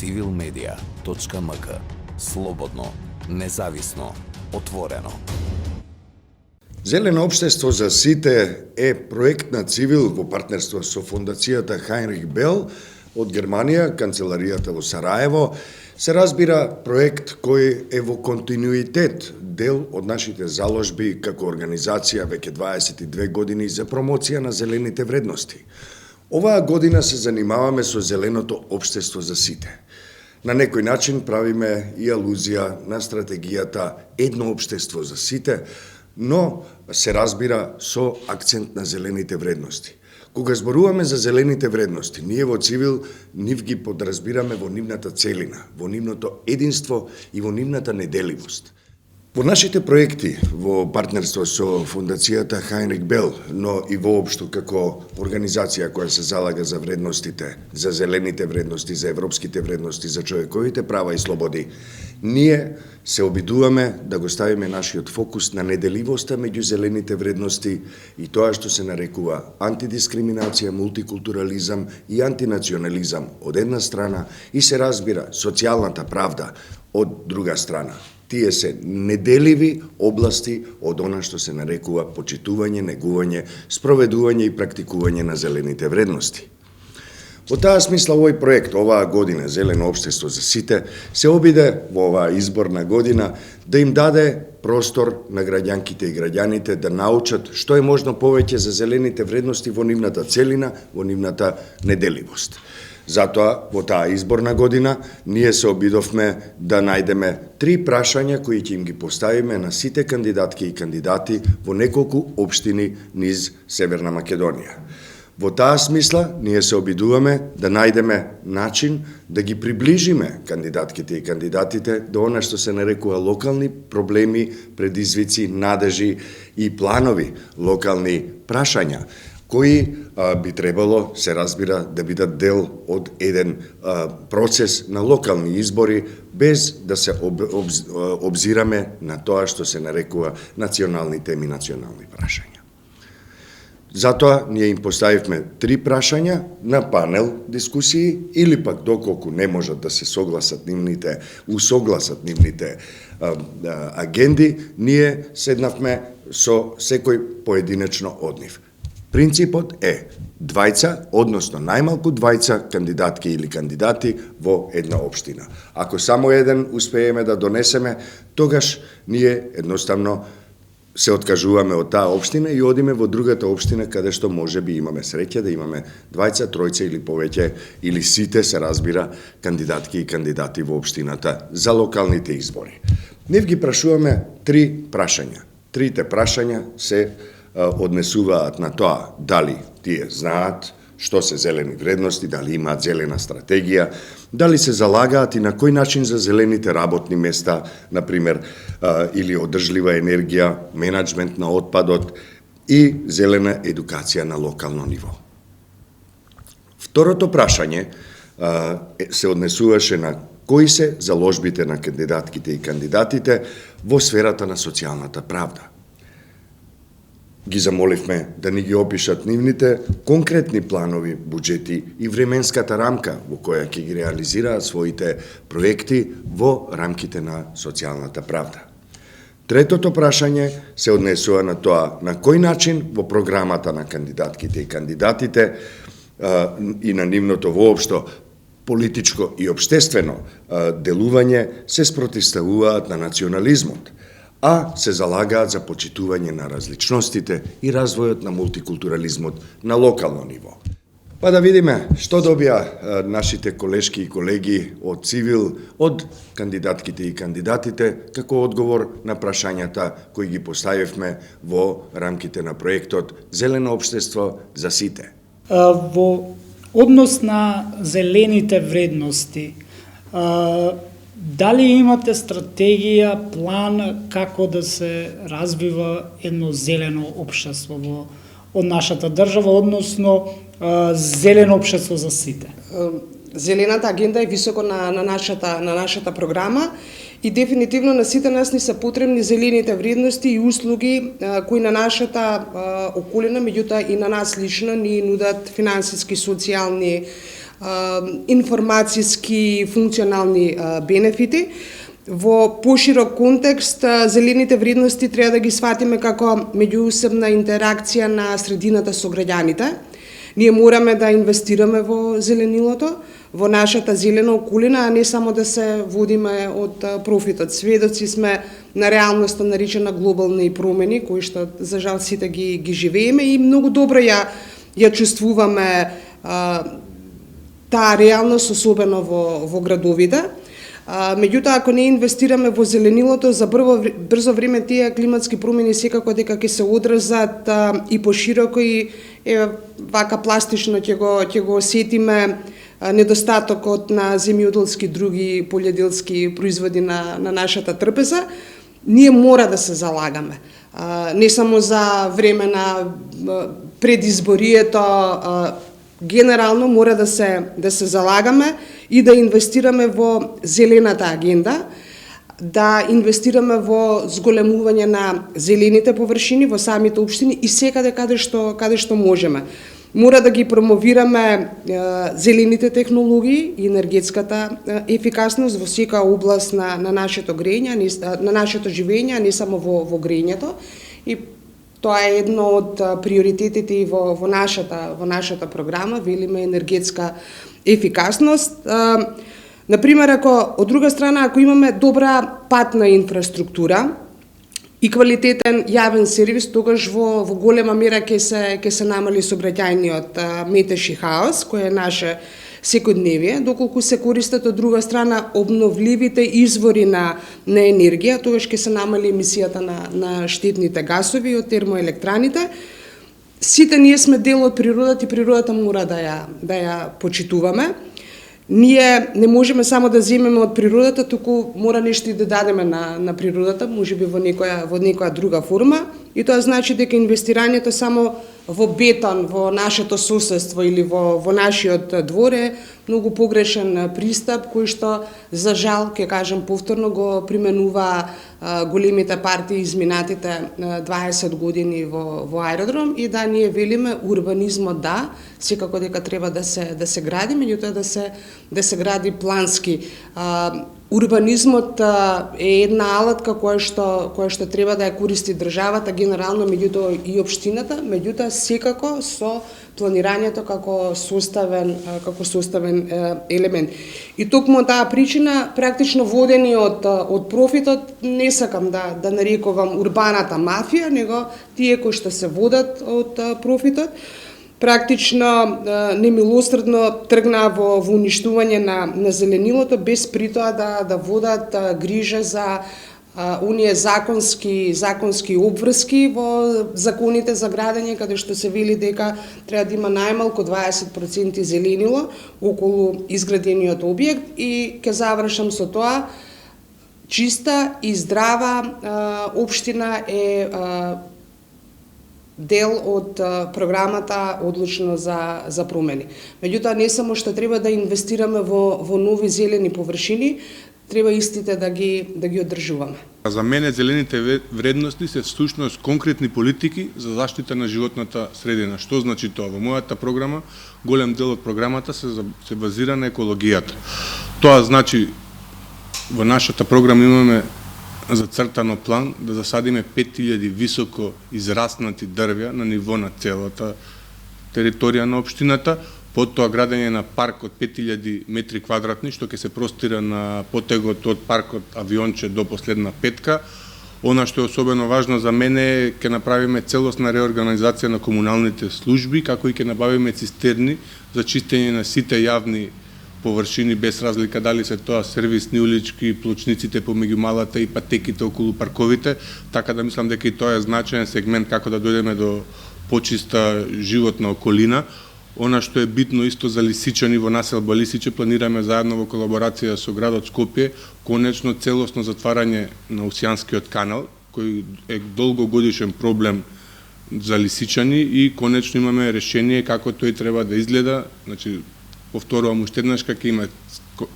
civilmedia.mk. Слободно, независно, отворено. Зелено општество за сите е проект на Цивил во партнерство со фондацијата Хайнрих Бел од Германија, канцеларијата во Сараево. Се разбира проект кој е во континуитет дел од нашите заложби како организација веќе 22 години за промоција на зелените вредности. Оваа година се занимаваме со зеленото општество за сите. На некој начин правиме и алузија на стратегијата едно општество за сите, но се разбира со акцент на зелените вредности. Кога зборуваме за зелените вредности, ние во Цивил нив ги подразбираме во нивната целина, во нивното единство и во нивната неделивост. Во нашите проекти во партнерство со фондацијата Хайнрих Бел, но и воопшто како организација која се залага за вредностите, за зелените вредности, за европските вредности, за човековите права и слободи, ние се обидуваме да го ставиме нашиот фокус на неделивоста меѓу зелените вредности и тоа што се нарекува антидискриминација, мултикултурализам и антинационализам од една страна и се разбира социјалната правда од друга страна. Тие се неделиви области од она што се нарекува почитување, негување, спроведување и практикување на зелените вредности. Во таа смисла овој проект оваа година Зелено општество за сите се обиде во оваа изборна година да им даде простор на граѓанките и граѓаните да научат што е можно повеќе за зелените вредности во нивната целина, во нивната неделивост. Затоа, во таа изборна година, ние се обидовме да најдеме 3 прашања кои ќе им ги поставиме на сите кандидатки и кандидати во неколку општини низ Северна Македонија. Во таа смисла, ние се обидуваме да најдеме начин да ги приближиме кандидатките и кандидатите до она што се нарекува локални проблеми, предизвици, надежи и планови, локални прашања, кои би требало, се разбира, да бидат дел од еден процес на локални избори, без да се обзираме на тоа што се нарекува национални теми, национални прашања. Затоа ние им поставивме 3 прашања на панел дискусии или пак доколку не можат да се усогласат нивните агенди, ние седнавме со секој поединечно од нив. Принципот е двајца, односно најмалку двајца кандидатки или кандидати во една општина. Ако само еден успееме да донесеме, тогаш ние едноставно се откажуваме од таа општина и одиме во другата општина каде што може би имаме среќа да имаме двајца, тројца или повеќе, или сите се разбира кандидатки и кандидати во општината за локалните избори. Нив ги прашуваме 3 прашања. Трите прашања се однесуваат на тоа дали тие знаат што се зелени вредности, дали имаат зелена стратегија, дали се залагаат и на кој начин за зелените работни места, например, или одржлива енергија, менаџмент на отпадот и зелена едукација на локално ниво. Второто прашање се однесуваше на кои се заложбите на кандидатките и кандидатите во сферата на социјалната правда. Ги замоливме да ни ги опишат нивните конкретни планови, буџети и временската рамка во која ќе ги реализираат своите проекти во рамките на социјалната правда. Третото прашање се однесува на тоа на кој начин во програмата на кандидатките и кандидатите и на нивното воопшто политичко и општествено делување се спротивставуваат на национализмот, а се залагаат за почитување на различностите и развојот на мултикултурализмот на локално ниво. Па да видиме што добија нашите колешки и колеги од Цивил, од кандидатките и кандидатите, како одговор на прашањата кои ги поставивме во рамките на проектот Зелено општество за сите. Во однос на зелените вредности, дали имате стратегија, план како да се развива едно зелено општество од нашата држава, односно зелено општество за сите? Зелената агенда е високо на нашата програма и дефинитивно на сите нас ни се потребни зелените вредности и услуги кои на нашата околина, меѓутоа и на нас лично ни нудат финансиски, социјални информацијски функционални бенефити. Во поширок контекст, зелените вредности треба да ги сватиме како меѓусебна интеракција на средината со граѓаните. Ние мораме да инвестираме во зеленилото, во нашата зелена околина, а не само да се водиме од профитот. Сведоци сме на реалноста наречена глобални промени, кои што за жал сите ги живееме и многу добро ја чувствуваме таа реалност, особено во градовите. Меѓутоа, ако не инвестираме во зеленилото, за брзо време тие климатски промени секако дека ќе се одразат и пошироко и вака пластично ќе го осетиме недостатокот на земјоделски други полјоделски производи на нашата трпеза. Ние мора да се залагаме. Не само за време на предизборието, генерално мора да се залагаме и да инвестираме во зелената агенда, да инвестираме во зголемување на зелените површини во самите општини и секаде каде што можеме. Мора да ги промовираме зелените технологии и енергетската ефикасност во секоја област на нашето грење, на нашето живење, а не само во грењето. И тоа е едно од приоритетите во нашата програма, велиме енергетска ефикасност. Например, од друга страна, ако имаме добра патна инфраструктура и квалитетен јавен сервис, тогаш во голема мера ќе се намали сообраќајниот метеж и хаос, кој е наше секојдневие, доколку се користат од друга страна обновливите извори на енергија, тогаш ќе се намали емисијата на штетните гасови од термоелектраните. Сите ние сме дел од природата и природата мора да ја почитуваме. Ние не можеме само да земеме од природата, туку мора нешто и да дадеме на природата, можеби во некоја друга форма. И тоа значи дека инвестирањето само во бетон, во нашето соседство или во нашиот двор е многу погрешен пристап, кој што, за жал, ќе кажам повторно, го применува големите партии изминатите 20 години во аеродром и да ние велиме урбанизмот да, секако дека треба да се гради, меѓутоа да се гради плански. Урбанизмот е една алатка која што треба да ја користи државата генерално, меѓутоа и општината, меѓутоа секако со планирањето како составен елемент. И токму таа причина, практично водени од профитот, не сакам да нарекувам урбаната мафија, него тие кои што се водат од профитот, практично немилосредно тргна во уништување на зеленилото, без притоа да водат грижа за оние законски обврски во законите за градење, каде што се вели дека треба да има најмалку 20% зеленило околу изградениот објект. И ќе завршам со тоа, чиста и здрава општина е дел од програмата Одлучно за промени. Меѓутоа, не само што треба да инвестираме во нови зелени површини, треба истите да ги одржуваме. За мене зелените вредности се всушност конкретни политики за заштита на животната средина. Што значи тоа? Во мојата програма, голем дел од програмата се базира на екологијата. Тоа значи, во нашата програма имаме зацртано план да засадиме 5000 високо израснати дрвја на ниво на целата територија на општината, потоа градење на парк од 5000 метри квадратни, што ќе се простира на потегот од паркот Авионче до последна петка. Она што е особено важно за мене е ќе направиме целосна реорганизација на комуналните служби, како и ќе набавиме цистерни за чистење на сите јавни површини, без разлика дали се тоа сервисни улички, плочниците помеѓу малата и патеките околу парковите, така да мислам дека и тоа е значаен сегмент како да дојдеме до почиста животна околина. Она што е битно исто за Лисичани, во населба Лисиче планираме заедно во колаборација со градот Скопје конечно целосно затварање на Осијанскиот канал, кој е долгогодишен проблем за Лисичани и конечно имаме решение како тој треба да изгледа. Значи, повторувам уште еднаш, ќе има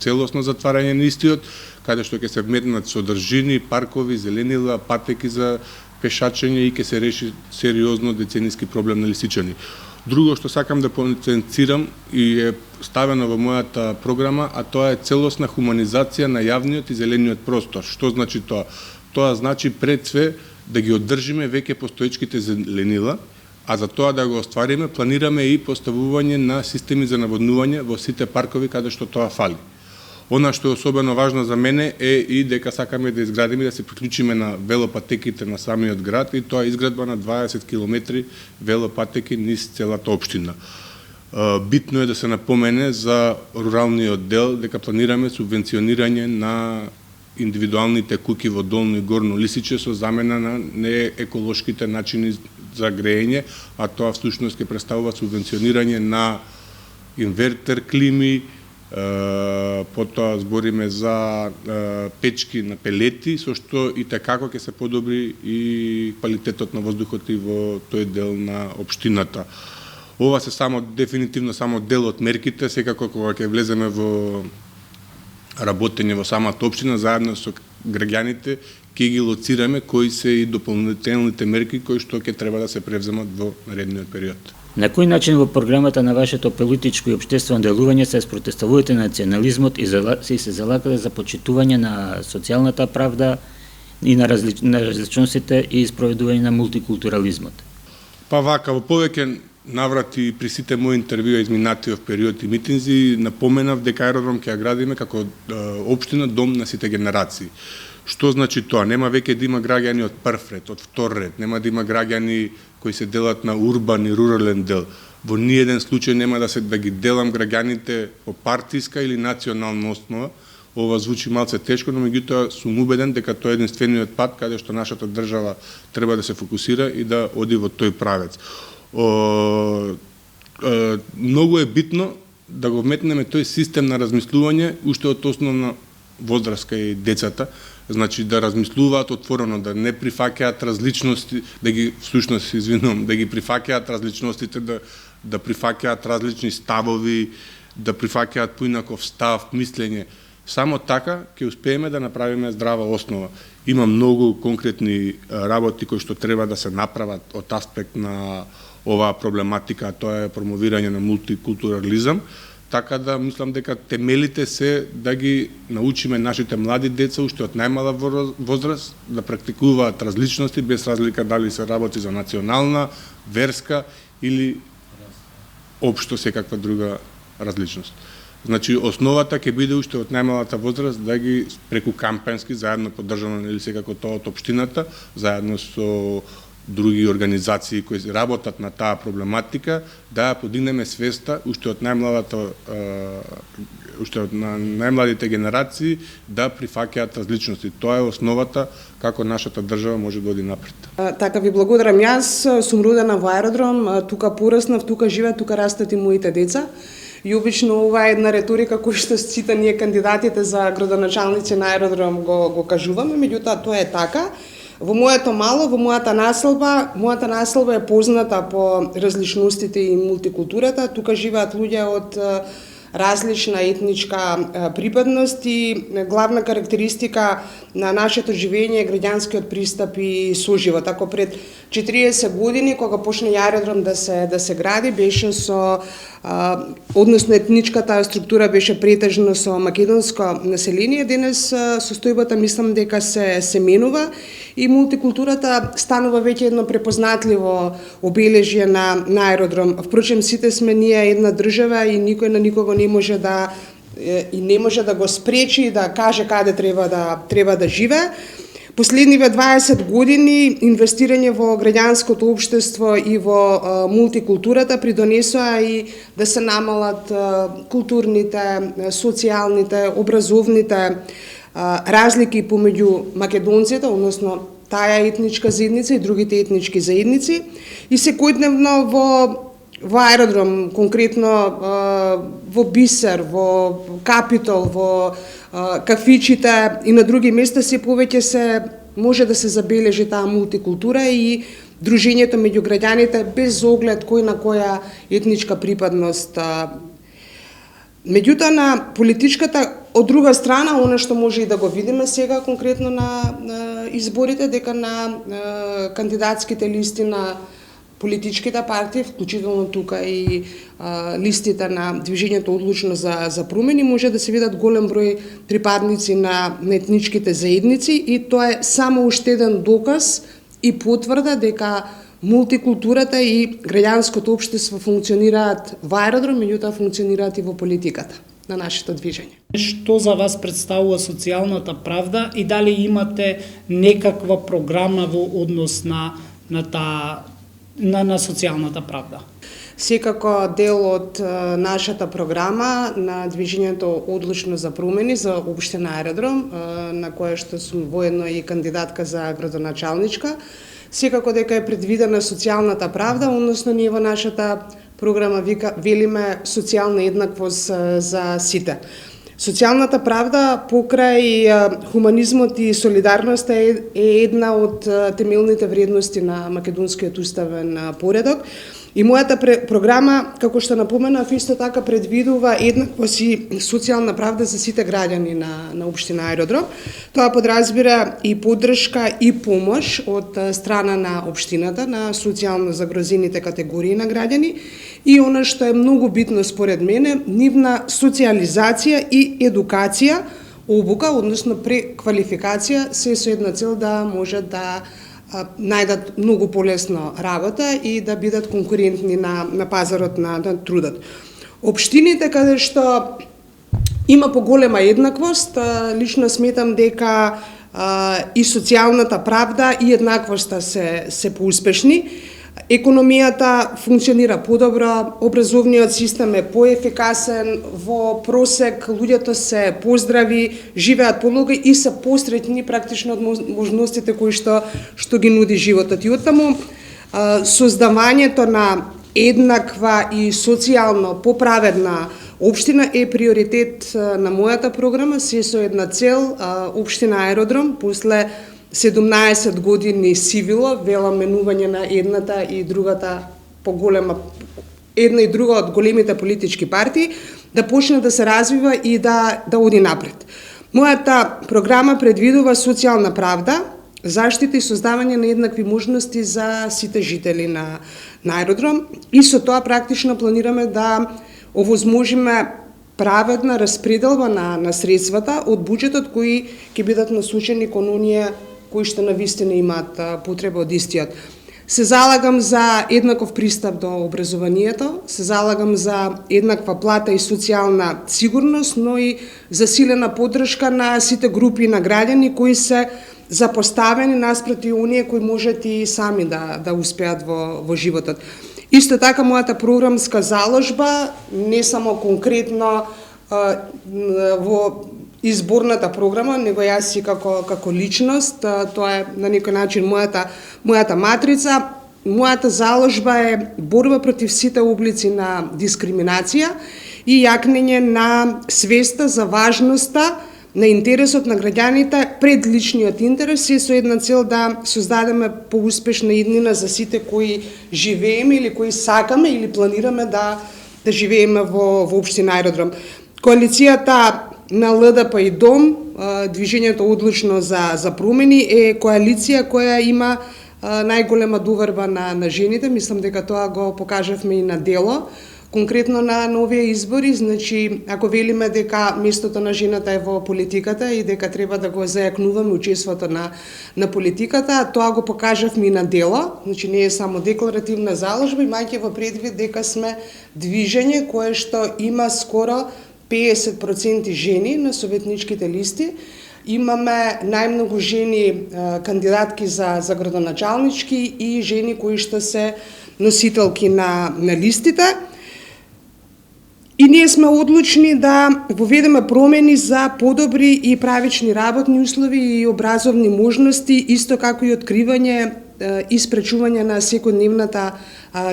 целосно затварање на истиот, каде што ќе се вметнат содржини, паркови, зеленила, патеки за пешачење и ќе се реши сериозно децениски проблем на Лисичани. Друго што сакам да потенцирам и е ставено во мојата програма, а тоа е целосна хуманизација на јавниот и зелениот простор. Што значи тоа? Тоа значи пред све да ги одржиме веќе постоечките зеленила, а за тоа да го оствариме планираме и поставување на системи за наводнување во сите паркови каде што тоа фали. Она што е особено важно за мене е и дека сакаме да изградиме и да се приклучиме на велопатеките на самиот град, и тоа е изградба на 20 километри велопатеки низ целата општина. Битно е да се напомене за руралниот дел дека планираме субвенционирање на индивидуалните куќи во Долно и Горно Лисиче со замена на нееколошките начини за грејење, а тоа всушност ќе представува субвенционирање на инвертер клими, потоа збориме за печки на пелети, со што и како ќе се подобри и квалитетот на воздухот и во тој дел на општината. Ова се дефинитивно само дел од мерките, секако кога ќе влеземе во работење во самата општина, заедно со граѓаните, ќе ги лоцираме кои се и дополнителните мерки кои што ќе треба да се превземат во наредниот период. На кој начин во програмата на вашето политичко и општествено делување се спротивувате национализмот и се залагате за почитување на социјалната правда и на различностите и спроведување на мултикултурализмот? Па вака, во повеќе наврати при сите мои интервјуа изминатиот период и митинзи напоменав дека аеродром ќе ја градиме како општина дом на сите генерации. Што значи тоа? Нема веќе да има граѓани од прв ред, од втор ред, нема да има граѓани кои се делат на урбан и рурален дел. Во ниеден случај нема да ги делам граѓаните по партиска или национална основа. Ова звучи малце тешко, но меѓутоа сум убеден дека тоа е единствениот пат каде што нашата држава треба да се фокусира и да оди во тој правец. Многу е битно да го вметнеме тој систем на размислување уште од основна возраст кај децата, значи да размислуваат отворено, да не прифаќаат различности, да ги прифаќаат различностите, да прифаќаат различни ставови, да прифаќаат поинаков став, мислење. Само така ќе успееме да направиме здрава основа. Има многу конкретни работи кои што треба да се направат од аспект на оваа проблематика, тоа е промовирање на мултикултурализам, така да мислам дека темелите се да ги научиме нашите млади деца уште од најмала возраст да практикуваат различности без разлика дали се работи за национална, верска или општо секаква друга различност. Значи основата ќе биде уште од најмалата возраст да ги преку кампански заедно поддржано или секако тоа од општината, заедно со други организации кои работат на таа проблематика, да подигнеме свеста уште од најмладите генерации да прифаќаат различности. Тоа е основата како нашата држава може да оди напред. Така ви благодарам. Јас сум родена во аеродром, тука пораснав, тука живеат, тука растат и моите деца. И обично ова е една реторика која што сите ние кандидатите за градоначалници на аеродром го кажуваме, меѓутоа тоа е така. Во моето мало, во мојата населба е позната по различностите и мултикултурата. Тука живеат луѓе од различна етничка припадност и главна карактеристика на нашето живење е граѓанскиот пристап и соживот. Ако пред 40 години, кога почна аеродром да се гради, беше со односно етничката структура беше претежно со македонско население, денес состојбата мислам дека се менува и мултикултурата станува веќе едно препознатливо обележје на аеродром. Впрочем, сите сме ние една држава и никој на никого не може да го спречи да каже каде треба да живее. Последниве 20 години инвестирање во граѓанското општество и во мултикултурата придонесоа и да се намалат културните, социјалните, образовните разлики помеѓу македонците, односно таа етничка заедница и другите етнички заедници. И секојдневно во аеродром, конкретно во Бисер, во Капитол, во кафичите и на други места се повеќе може да се забележи таа мултикултура и дружењето меѓу граѓаните без оглед кој на која етничка припадност. Меѓутоа на политичката, од друга страна, она што може и да го видиме сега конкретно на изборите, дека на кандидатските листи на политичките партии, вклучително тука и листите на Движењето одлучно за промени, може да се видат голем број припадници на етничките заедници и тоа е само уште еден доказ и потврда дека мултикултурата и граѓанското општество функционираат во аеродром, меѓутоа функционираат и во политиката на нашето движење. Што за вас представува социјалната правда и дали имате некаква програма во однос на социјалната правда? Секако дел од нашата програма на Движењето одлучно за промени за општина Аеродром, на која што сум воедно и кандидатка за градоначалничка, секако дека е предвидена социјалната правда, односно ние во нашата програма велиме социјална еднаквост за сите. Социјалната правда покрај хуманизмот и солидарноста е една од темелните вредности на македонскиот уставен поредок. И мојата програма, како што напоменав, исто така предвидува еднаквост и социјална правда за сите граѓани на општина Аеродром. Тоа подразбира и поддршка и помош од страна на општината на социјално загрозените категории на граѓани и она што е многу битно според мене, нивна социјализација и едукација, обука, односно преквалификација, се со една цел да може да најдат многу полесно работа и да бидат конкурентни на пазарот на трудот. Општините каде што има поголема еднаквост, лично сметам дека и социјалната правда и еднаквоста се поуспешни. Економијата функционира подобро, образовниот систем е поефикасен, во просек луѓето се поздрави, живеат подолго и се посреќни практично од можностите кои што ги нуди животот. И оттаму создавањето на еднаква и социјално поправедна општина е приоритет на мојата програма, се со една цел општина Аеродром после 17 години сивило, вела менување на едната и другата поголема, една и друга од големите политички партии, да почне да се развива и да оди напред. Мојата програма предвидува социјална правда, заштита и создавање на еднакви можности за сите жители на Аеродром и со тоа практично планираме да овозможиме праведна распределба на средствата од буџетот кои ќе бидат насочени кон оние кои што навистина имаат потреба од истиот. Се залагам за еднаков пристап до образованието, се залагам за еднаква плата и социјална сигурност, но и засилена поддршка на сите групи на граѓани кои се запоставени наспроти оние кои можат и сами да успеат во животот. Исто така мојата програмска заложба не само конкретно во изборната програма, него јас и како личност, тоа е на некој начин мојата матрица. Мојата заложба е борба против сите облици на дискриминација и јакнење на свеста за важноста на интересот на граѓаните пред личниот интерес и со една цел да создадеме поуспешна иднина за сите кои живееме или кои сакаме или планираме да живееме во општина Аеродром. Коалицијата на ЛДП и ДОМ, Движењето одлучно за промени, е коалиција која има најголема доверба на жените. Мислам дека тоа го покажавме и на дело. Конкретно на овие избори, значи, ако велиме дека местото на жената е во политиката и дека треба да го зајакнуваме учеството на политиката, тоа го покажавме и на дело. Значи, не е само декларативна заложба, имајќи во предвид дека сме движење кое што има скоро 50% жени на советничките листи. Имаме најмногу жени кандидатки за градоначалнички и жени кои што се носителки на листите. И ние сме одлучни да воведеме промени за подобри и правични работни услови и образовни можности, исто како и откривање и спречување на секојдневната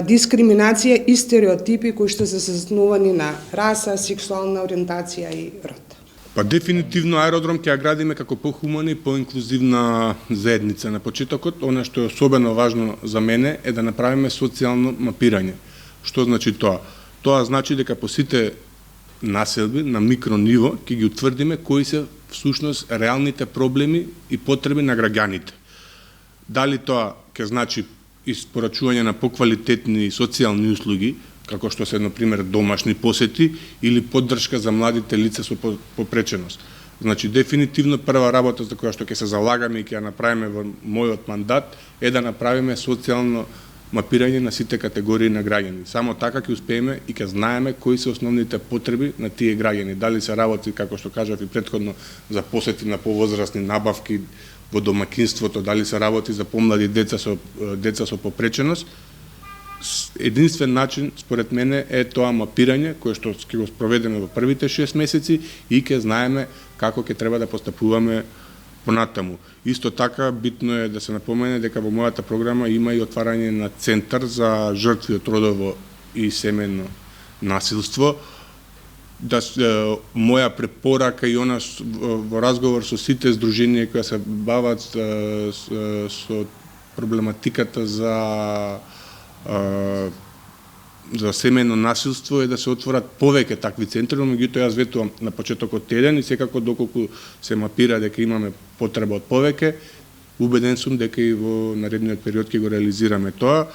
дискриминација и стереотипи кои што се засновани на раса, сексуална ориентација и род. Па дефинитивно Аеродром ќе ја градиме како похумана и поинклузивна заедница. На почетокот, она што е особено важно за мене е да направиме социјално мапирање. Што значи тоа? Тоа значи дека по сите населби на микрониво ќе ги утврдиме кои се всушност реалните проблеми и потреби на граѓаните. Дали тоа ќе значи испорачување на поквалитетни социјални услуги, како што се, например, домашни посети или поддршка за младите лица со попреченост. Значи, дефинитивно прва работа за која што ќе се залагаме и ќе ја направиме во мојот мандат е да направиме социјално мапирање на сите категории на граѓани. Само така ќе успееме и ќе знаеме кои се основните потреби на тие граѓани. Дали се работи, како што кажав и претходно, за посети на повозрастни, набавки во домакинството, дали се работи за помлади деца со попреченост. Единствен начин, според мене, е тоа мапирање, кое што ќе го спроведеме во првите 6 месеци и ќе знаеме како ќе треба да постапуваме понатаму. Исто така, битно е да се напомене дека во мојата програма има и отварање на центар за жртви од родово и семејно насилство. Моја препорака и она во разговор со сите здруженија кои се бават со проблематиката за семејно насилство е да се отворат повеќе такви центри, но меѓутоа јас ветувам на почетокот теден и секако доколку се мапира дека имаме потреба од повеќе, убеден сум дека и во наредниот период ќе го реализираме тоа.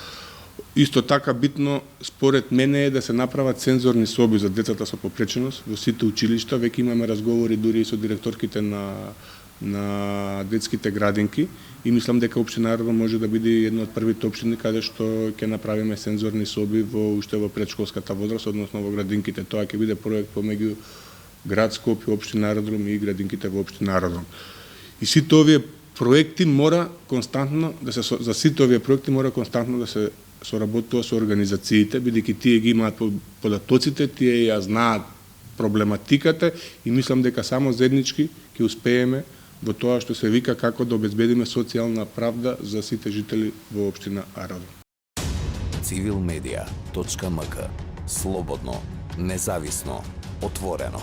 Исто така битно според мене е да се направат сензорни соби за децата со попреченост во сите училишта. Веќе имаме разговори дури и со директорките на детските градинки и мислам дека општина Арло може да биде една од првите општини каде што ќе направиме сензорни соби уште во предшколската возраст, односно во градинките. Тоа ќе биде проект помеѓу град Скопје, општина Аеродром и градинките во општина Аеродром. И сите овие проекти мора константно да се соработува со организациите, бидејќи тие ги имаат податоците, тие ја знаат проблематиката и мислам дека само заеднички ќе успееме во тоа што се вика како да обезбедиме социјална правда за сите жители во општина Аеродром. Civilmedia.mk. Слободно, независно, отворено.